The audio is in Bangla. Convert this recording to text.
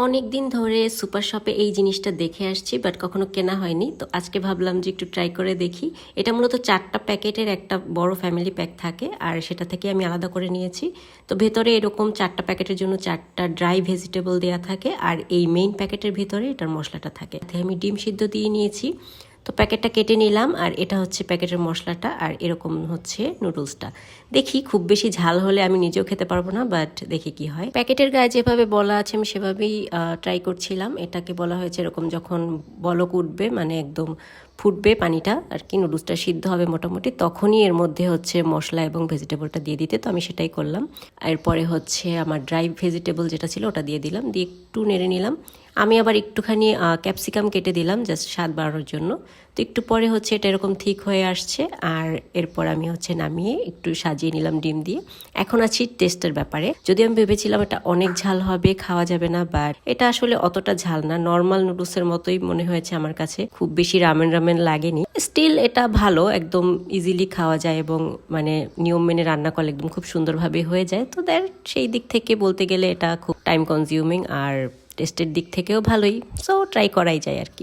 অনেক দিন ধরে সুপার শপে এই জিনিসটা দেখে আসছি, বাট কখনো কেনা হয়নি। তো আজকে ভাবলাম যে একটু ট্রাই করে দেখি। এটা মূলত 4টা প্যাকেটের একটা বড় ফ্যামিলি প্যাক থাকে, আর সেটা থেকে আমি আলাদা করে নিয়েছি। তো ভেতরে এরকম 4টা প্যাকেটের জন্য 4টা ড্রাই ভেজিটেবল দেওয়া থাকে, আর এই মেইন প্যাকেটের ভিতরে এটার মশলাটা থাকে। আমি ডিম সিদ্ধ দিয়ে নিয়েছি। তো প্যাকেটটা কেটে নিলাম, আর এটা হচ্ছে প্যাকেটের মশলাটা, আর এরকম হচ্ছে নুডলসটা। দেখি খুব বেশি ঝাল হলে আমি নিজেও খেতে পারবো না, বাট দেখি কি হয়। প্যাকেটের গায়ে যেভাবে বলা আছে আমি সেভাবেই ট্রাই করছিলাম। এটাকে বলা হয়েছে এরকম যখন বলক উঠবে, মানে একদম ফুটবে পানিটা আর কি, নুডলসটা সিদ্ধ হবে মোটামুটি, তখনই এর মধ্যে হচ্ছে মশলা এবং ভেজিটেবলটা দিয়ে দিতে। তো আমি সেটাই করলাম। এরপরে হচ্ছে আমার ড্রাই ভেজিটেবল যেটা ছিল ওটা দিয়ে দিলাম, দিয়ে একটু নেড়ে নিলাম। আমি আবার একটুখানি ক্যাপসিকাম কেটে দিলাম জাস্ট স্বাদ বাড়ানোর জন্য। তো একটু পরে হচ্ছে এটা এরকম ঠিক হয়ে আসছে, আর এরপর আমি হচ্ছে নামিয়ে একটু সাজিয়ে নিলাম ডিম দিয়ে। এখন আছি টেস্টের ব্যাপারে। যদি আমি ভেবেছিলাম এটা অনেক ঝাল হবে, খাওয়া যাবে না, বাট এটা আসলে অতটা ঝাল না, নর্মাল নুডলসের মতোই মনে হয়েছে আমার কাছে। খুব বেশি রামেন রামেন লাগেনি। স্টিল এটা ভালো, একদম ইজিলি খাওয়া যায় এবং মানে নিয়ম মেনে রান্না করলে একদম খুব সুন্দরভাবে হয়ে যায়। তো সেই দিক থেকে বলতে গেলে এটা খুব টাইম কনজিউমিং, আর টেস্টের দিক থেকেও ভালোই। সো ট্রাই করাই যায় আর কি।